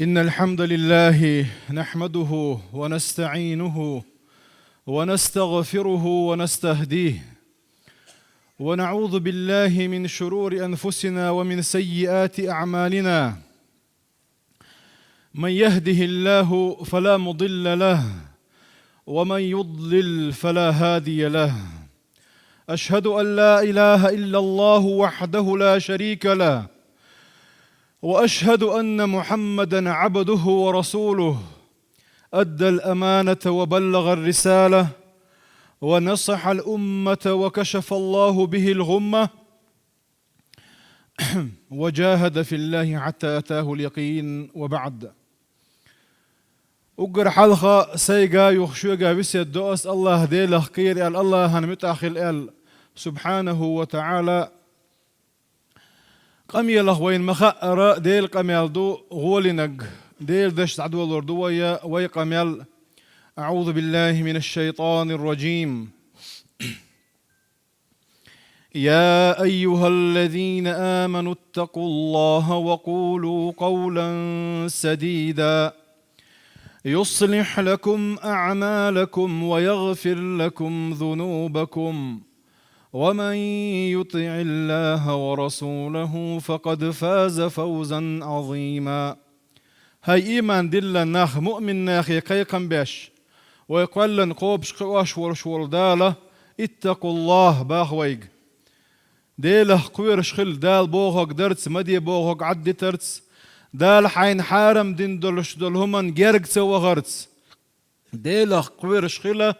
إن الحمد لله نحمده ونستعينه ونستغفره ونستهديه ونعوذ بالله من شرور أنفسنا ومن سيئات أعمالنا. من يهده الله فلا مضل له ومن يضلل فلا هادي له. أشهد أن لا إله إلا الله وحده لا شريك له، وأشهد أن محمدًا عبده ورسوله، أدى الأمانة وبلغ الرسالة ونصح الأمة وكشف الله به الغمة وجاهد في الله حتى أتاه اليقين. وبعد، أقر حلقة سيقا يخشوقا بسيد دوس الله ديله قير الله هنمتأخل سبحانه وتعالى قميله وين مخأرة ديل قميل دو غولنق ديل دشت عدو الأردوية وي قميل. أعوذ بالله من الشيطان الرجيم. يا أيها الذين آمنوا اتقوا الله وقولوا قولا سديدا يصلح لكم أعمالكم ويغفر لكم ذنوبكم، ومن يطع الله ورسوله فقد فاز فوزا عظيما. هاي إيمان دل ناخ مؤمن ناخ يقيقن بيش ويقول لن قوبش قواش ورشور دالة اتقوا الله باخويق ديله قويرش خل دال بوغوك درتس مدي بوغوك عدي ترتس دال حين حارم دين دلش دلهمن جرق سوا غرتس ديله قويرش خله.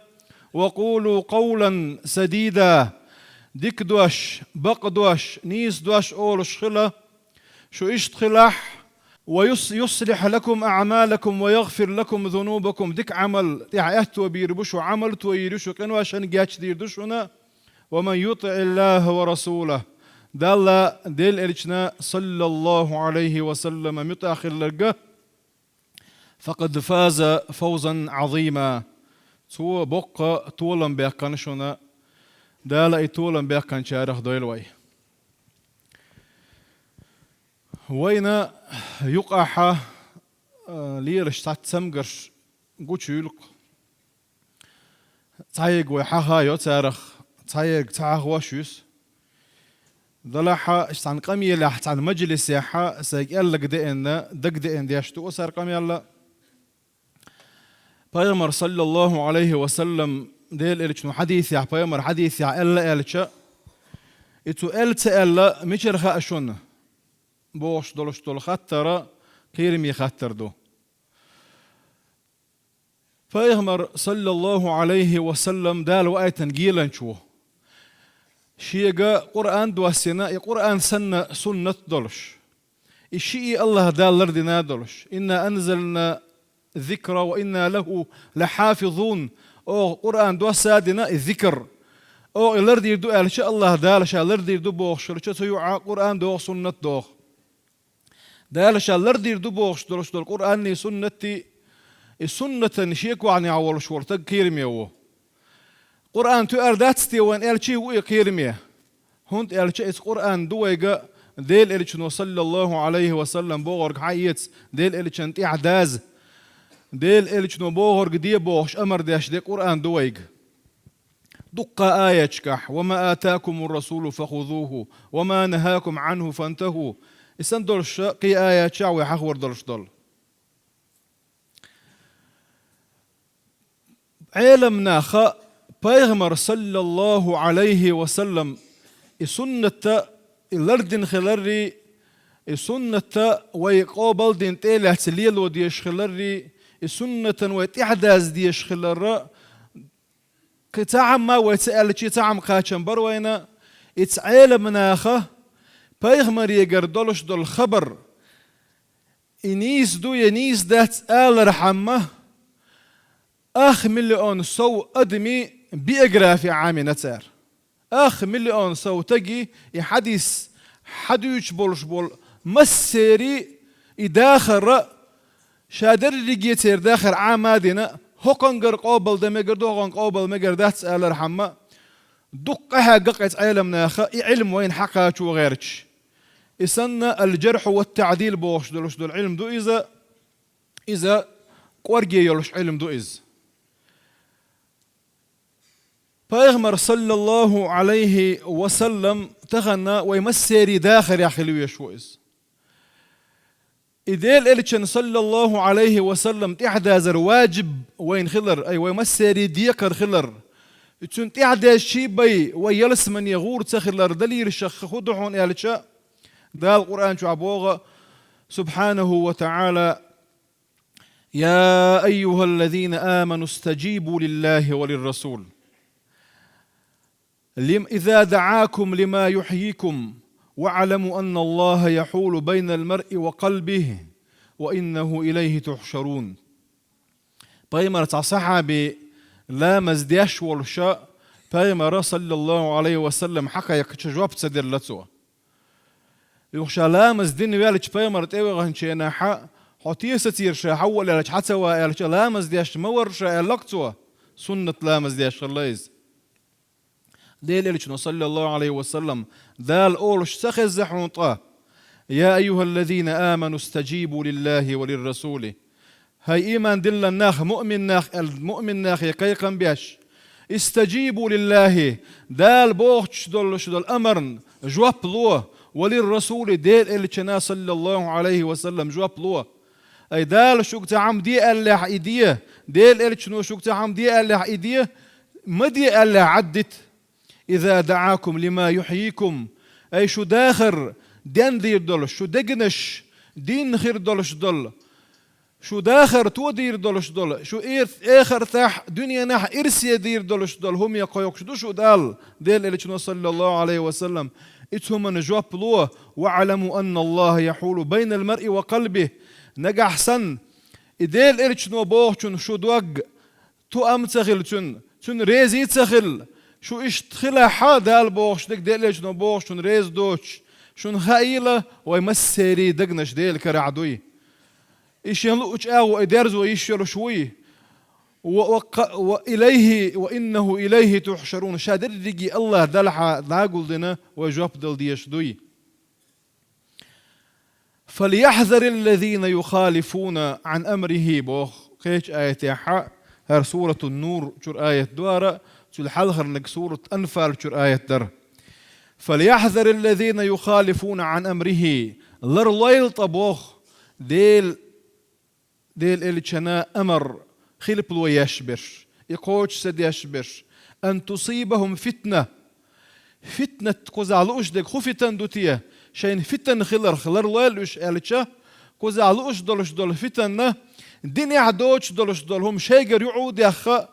وقولوا قولا سديدا ديك دوش بق دوش نيس دوش أولش خلا شو إشت خلاح ويصلح لكم أعمالكم ويغفر لكم ذنوبكم. ديك عمل تعيهت وبيربشو عملت ويرشو كانوا عشان جاتش دير دشونا. ومن يطع الله ورسوله ديل إرشنا صلى الله عليه وسلم متأخر لرقه فقد فاز فوزا عظيما. تو بق طولا بيقنشنا دالا ايتولا بيقن شارخ دويلوي وين يقع ليرش تات سمقرش قوش يلق تايق ويحاها يوتارخ تايق تاعه واشيس دلاحا اشتان قمي لاحت عن مجلس يحا سيقال لك دين دياشتو وسار قمي الله بيغمر صلى الله عليه وسلم ديل إلشنو حديث يا بيامر حديث يا إلا إلشا إتو إلتا إلا ميشرخا أشون بوش دولش دول خطر كيرمي خطر دو. بيغمر صلى الله عليه وسلم دال وآية جيلا شو شيغا قرآن دواسنا قرآن سنة دولش الشيء الله دال لردنا دولش إنا أنزلنا الذكر وإنا له لحافظون. أو قرآن دو سادنا الذكر أو الذي يدو إن شاء الله دالش الذي يدو بوخش شرشة يوعى قرآن دو سنة دو دالش الذي يدو بوخش دلش دل قرآن سنتي السنة شيكو عن يعول شور تكير ميوه قرآن تو أرداتستي وان إلشي ويقير ميه هند إلشي إس قرآن دويجا ديل إلشنو صلى الله عليه وسلم بوغرق حييتس ديل إلشنت إعداز ديل إلشنو بوغرق دي بوغش أمر ديش دي قرآن دويق دق آياتشكح وما آتاكم الرسول فخذوه وما نهاكم عنه فانتهوا. إسان دولش قي آيات شعوي حخور دولش دول علمنا خا بيغمر صلى الله عليه وسلم سنة الأردن خلري سنة ويقابل دين تيلة سليل وديش خلري سنة وإحداث ديش خلرا كتعم ما ويتسأل شي تعم قاتشن بروينا يتعلم مناخه بيغمر يقردولش دول خبر إنيس دو ينيس دات آل رحمه أخ مليون سو أدمي بيقرافي عامي نتار أخ مليون سو تجي يحديث حديث بولش بول مسيري إداخر شادر رجيتير داخل عامادنا هوكنجر قابل دمجر دوغن قابل مجر دات آل رحمه دقها ققت علمنا علم وين حقاتش وغيرش إسنا الجرح والتعديل بوش دولش دول علم دو إذا إذا قرجي يلش علم دو إز پیغمبر صلى الله عليه وسلم تغنى ويمسيري داخل يا خلوية شو إز إديل إلتشن صلى الله عليه وسلم تحدازر واجب وين خلر أي ويمسيري ديكر خلر تون تحداز شي بي ويلس من يغور تخلر دليل الشخ خدحون إلتشا دا القرآن شو عبوغ سبحانه وتعالى يا أيها الذين آمنوا استجيبوا لله وللرسول إذا دعاكم لما يحييكم واعلموا أن الله يحول بين المرء وقلبه وإنه إليه تحشرون بيمر صحابي لا مزديش والشاء بيمر صلى الله عليه وسلم حكى يكتشجوب تسدر لتسوه يخشى لا مزدين ويالج بيمر تيوغ هنشينا حق حطيه ستير شا حول يالج حتسوا يالج لا مزديش مور شا لقتوا سنة لا مزديش الله يز ديل إليش صلى الله عليه وسلم دال أولش سخز حنطاه يا أيها الذين آمنوا استجيبوا لله وللرسول هاي إيمان دل الناخ مؤمن ناخ المؤمن ناخ يقيقن بيش استجيبوا لله دال بوخش دول أمرن جواب لوه وللرسول ديل إليش صلى الله عليه وسلم جواب لوه أي دال شوك تعم دي ألا إيديه ديل إليش شوك تعم دي ألا إيديه مدي ألا عدت إذا دعاكم لما يحييكم أي شو داخر دين دير دولش شو دقنش دين خير دولش دول شو داخر تو دير دولش دول شو آخر تاح دنيا نح إرسيا دير دولش دول هم يقايوك شو دال ديل إليش صلى الله عليه وسلم إتهم نجواب لوه واعلموا أن الله يحول بين المرء وقلبه نجح سن إديل إليش بوخشن شو دوق تو أم تخل تن ريزي تخل شو إيش تخلى حدا البوخش دك ديل شنو بوخش شن ريز دوش شن خايلة ويمسيري دقنش ديل كرعدوي إيش ينلوش أو إدارز ويشير شوي وإليه وإنه إليه تحشرون شادر رجي الله دلحة داقل دنا وجواب دل ديش دوي فليحذر الذين يخالفون عن أمره بوخ قيش آية حق هر سورة النور شر آية دوارة الحلخر لك سورة أنفال شر آية در فليحذر الذين يخالفون عن أمره لرليل طبوخ ديل إلتشنا أمر خلب لو يشبر يقوش سد يشبر أن تصيبهم فتنة قزعلوش دك خفتن دوتيه شين فتن خلر ليلوش إلتشا قزعلوش دول فتن دين يعدوش دول هم شيجر يعود يخا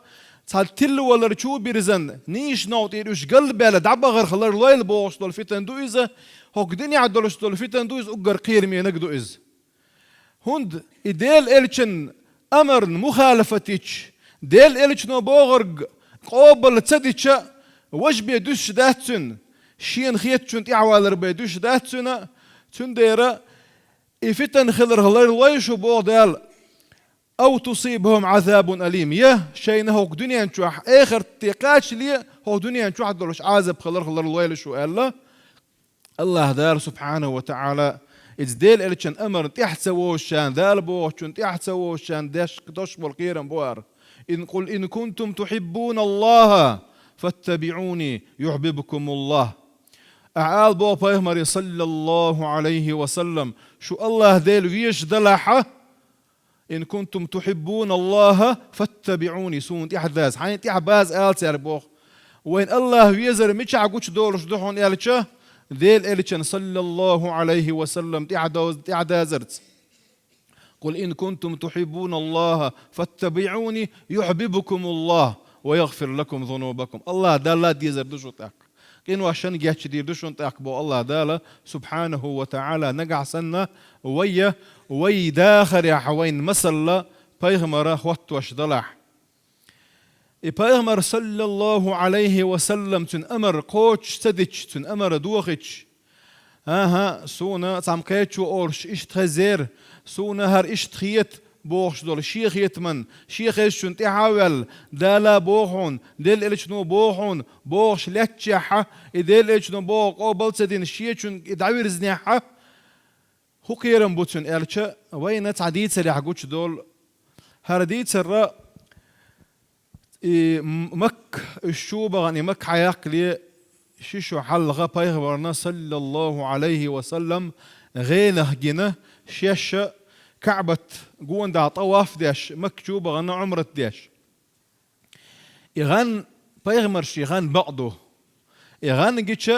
تل ولا رشوب برزن نيش نوت يروش قلب على دعبة غير خلر ليل بوش دول فتن دويزة هوك دنيا عدلش دول فتن دويز أجر قير مينك دويز هند إديل إلشن أمر مخالفتيش ديل إلشن بوغرق قابل تصديش وش بيدوش داتسن شين خيتشن تعوالر بيدوش داتسن تنديرا إفتن خلر ليش بوغ دال أو تصيبهم عذاب أليم شيء هوك دنيا نشوح آخر تقاش لي هو دنيا نشوح دولش عذاب خلر الويل شو الله دار سبحانه وتعالى إزديل إلشان أمر تحت سووشان ذال بوشان تحت سووشان داش كدوش بالقيرم بوار قل إن كنتم تحبون الله فاتبعوني يحببكم الله أعال بو بيهمر صلى الله عليه وسلم شو الله ديل ويش دلحه إن كنتم تحبون الله فاتبعوني سون تحداز حين تحباز آل سيربوخ وين الله ويزر مش عقوش دولش دحون آلتشه ذيل آلتشن صلى الله عليه وسلم تعدازرت قل إن كنتم تحبون الله فاتبعوني يحببكم الله ويغفر لكم ذنوبكم الله دالا ديزر دشو تاك كينو عشان جاتش دير دشون تاك بو الله دالا سبحانه وتعالى نقع سنة وي داخر يا حوين مسلا بيغمر خوات وش ضلع بيغمر صلى الله عليه وسلم تن أمر قوتش تدش تن أمر دوخش سونا تعم قيتشو أورش إشتخزير سونا هر إشتخيت بوخش دول شيخ يتمن شيخ يشون تحاول دالا بوخون ديل إلشنو بوخون بوخش لتشحة ديل إلشنو بوخ أو بلتدين شيخون دعوير زنيحة هو كيرم بوتون إلشا وين تعديد سريع قوتش دول هرديت سر مك الشوبة غني مك حياك لي شيشو حلغة بيغبرنا صلى الله عليه وسلم غينه جنه شيش كعبة جوان دا طواف ديش مكتوبة غنا عمرة ديش إغان بيغمرش إغان بعضه إغان جيتش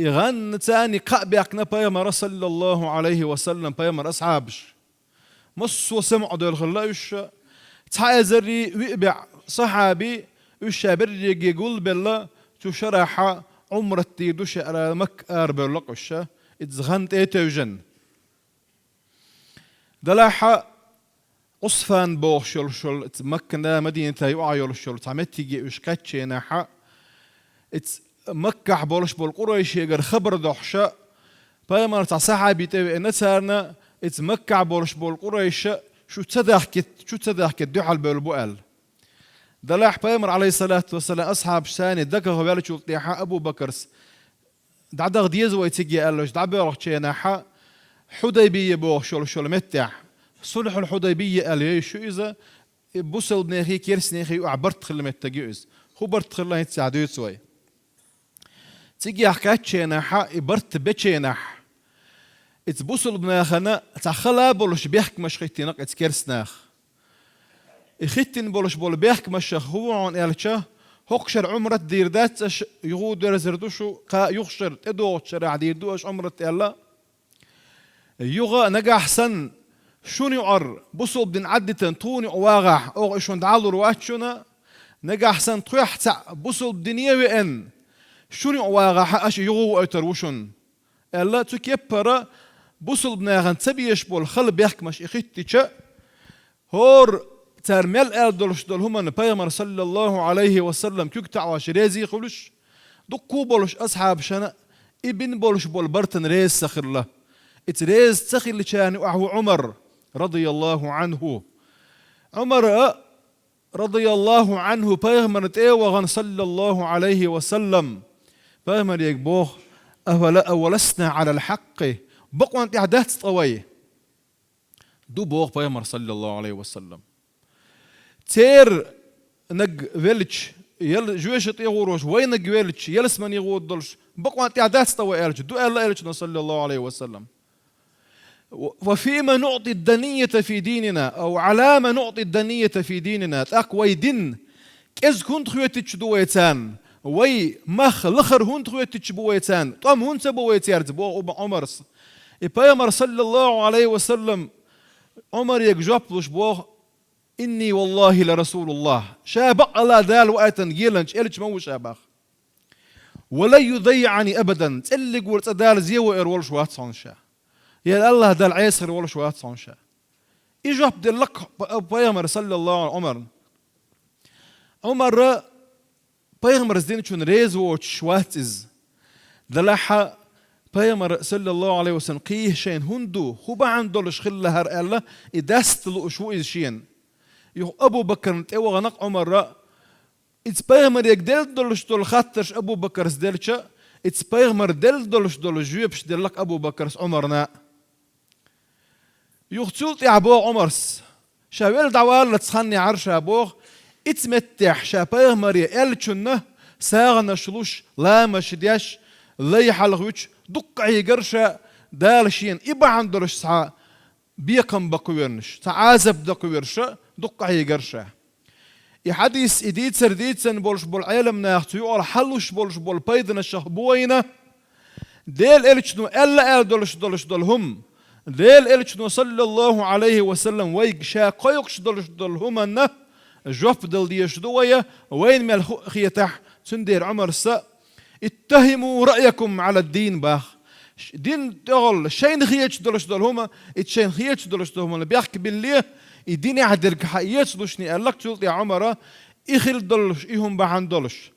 إغان تاني قابيكنا بيغمر صلى الله عليه وسلم بيغمر أصحابش مص وسمع دول خلاوش تعازري ويبع صحابي وشابري يقول بالله تشرح عمرتي دوش على مك أربع لقشة اتزغنت ايتوجن دلاحة قصفان بوغ شل اتمكنا مدينة يوعى يولشل تعمتي جي وشكاتشي ناحا اتمكح بولش بالقريش يقر خبر دوحشة بايمار تاع صحابي تاوي نتارنا اتمكح بولش بالقريش شو تدحكت دوحة بالبؤال دلاح بايمر عليه الصلاة والسلام أصحاب شاني دكه بالشو طيحة أبو بكرس دعدا غديز ويتجي قالوش دعبا رخشي ناحا حديبية بوغ شول متع صلح الحديبية قال شو إذا بوصل بناخي كيرس ناخي وعبرت خل متجيز هو برت خل يتساعدوا سوي تيجي حكاية شيناحا برت بتشيناح اتبوصل بناخنا تخلا بولش بيحك مش خيتينك اتكيرس ناخ خيتين بولش بول بيحك مش هو عن الشا هقشر عمرة دير دات يغود رزردوشو قا يخشر تدو شرع دير دوش عمرة الله يغا نجا حسن شوني عر بصل بدن عدتن طوني واغح او شون دعالو رواتشونا نجا حسن تروح تاع بصل بدنيا وان شوني واغح اش يغو اتروشون الله تكبر بصل بناغن تبيش بول خل بيحك مش اخيتي هور ترميل اردولش دول هما بيغمر صلى الله عليه وسلم كيك تعواش ريزي خلوش دكو بولش اصحاب شنا ابن بولش بول برتن ريز سخر له اتريز سخر لشان وهو عمر رضي الله عنه عمر رضي الله عنه بيغمر تيوغن صلى الله عليه وسلم بيغمر يكبوه أولسنا على الحق بقوا انت اعداد طوي دو بوغ بيغمر صلى الله عليه وسلم تير نج فيلتش يل جويش يغوروش وين نج فيلتش يلس من يغودلش بقوا انت اعداد طوي الج دو الله الج صلى الله عليه وسلم وفيما نعطي الدنية في ديننا أو على ما نعطي الدنية في ديننا تأقوي دين كيز كنت خويتش دويتان وي مخ لخر هنت خويتش بويتان طم هنت بويتيارت بو عمرس إبايمر صلى الله عليه وسلم عمر يجوبلش بوه إني والله لرسول الله شابق الله دال وقتا جيلنش إلش مو شابخ ولا يضيعني أبدا تلي قولت دال زيو إرولش واتسون شا يا الله دال عيسر ولا شوات صنشا يجوب دلك بيغمر صلى الله عليه عمر بيغمر زين شون ريز ووتش شواتز دلحا بيغمر صلى الله عليه وسلم قيه شين هندو هو عندولش خله هر الله إداست له شو إزشين يو أبو بكر نتقوى غنق عمر إتس بيغمر يقدل دولش دول خاطرش أبو بكر زدلشا إتس بيغمر دل دولش دول جويبش دلك أبو بكر عمرنا يغتلت يا أبو عمرس شاول دعوال لتسخني عرش أبوه اتمتح شابيغ مريا إلتشنه ساغنا شلوش لا مشديش لي حلغوش دقعي قرشة دالشين إبا عندرش سعى بيقم بقويرنش تعازب دقويرشة دقعي قرشة يحديث إديت سرديت سن بولش بول عالم ناختو يقول حلوش بولش بول بيضنا الشهبوينة ديل إلتشنو ألا دولش هم ديل إلتشنو صلى الله عليه وسلم ويق شاقيقش دول همنا جوف دل ديش دوية وين مال خيتح سندير عمر السا اتهموا رأيكم على الدين باخ دين تقول شين خيتش دول هما اتشين خيتش دول هما بيحكي بالله الدين يعدلك حقيقة دوشني قال لك تقول يا عمر إخل دولش إيهم بعن دولش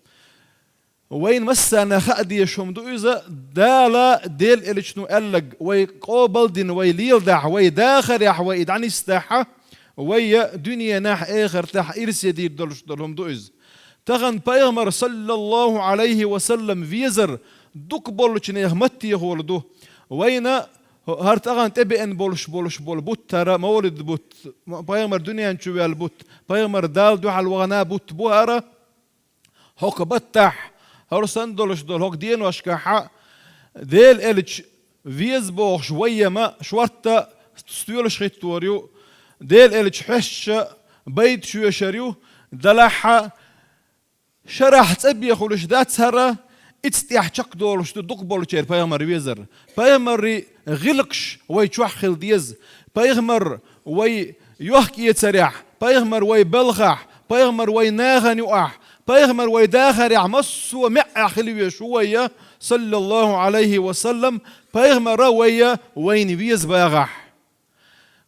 وين مسنا خديشهم دو إذا دالا ديل إلشنو قالك ويقابل دين ويليل دع ويداخر يح ويدعني استاحة ويا دنيا ناح آخر تاح إرس يدير دولهم دو إذا تغن بيغمر صلى الله عليه وسلم فيزر دوك بولش نيغمتي يغولدو وين هارت أغان تبي إن بولش بول بوت ترى مولد بوت بايمر دنيا نشوي البوت بايمر دال دو على الوغنا بوت بوهرة هوك بتح هرسن دولش دول هوك دين واشكاحة ديل إلش فيز بوغ شوية ما شورتا ستيولش خيتوريو ديل إلش حش بيت شو يشريو دلحة شرح تبي خلش دات سرة اتستيح تشك دولش تدق بولشير بايمر ويزر بايمر غلقش وي تشوحخل ديز بايغمر وي يحكي يتسريح بايغمر وي بلغح بايغمر وي ناغن يقح بايغمر وي داخر يعمس ومع خلوية شوية صلى الله عليه وسلم بايغمر وي وين ويز بايغح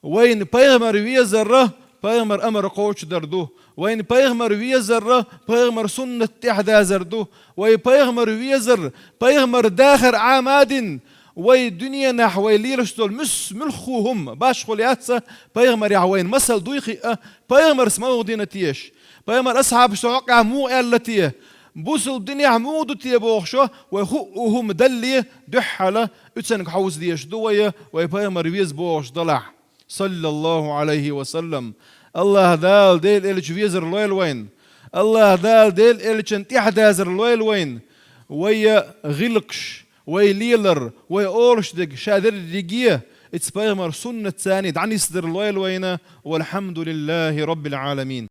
وين بايغمر ويزر بايغمر أمر قوش دردو وين بايغمر ويزر بايغمر سنة تحدا زردو وي بايغمر ويزر بايغمر داخر عاماد وي دنيا نحوي ليرشتول مس ملخوهم باش خلياتسا بايغمر يعوين مسل دويخي بايغمر سمو دينتيش بايغمر أصحاب شوقع مو التي بوصل الدنيا عمود تي بوخشو ويخوهم دلي دحلة اتسنك حوز ديش دوية وي بايغمر ويز بوخش ضلع صلى الله عليه وسلم الله دال ديل إلش فيزر لويل وين الله دال ديل إلش انتيح دازر لويل وين ويا غلقش وي ليلر وي أورش دق شادر دقية اتسبايمر سنة ثاني دعني صدر لويل وين والحمد لله رب العالمين.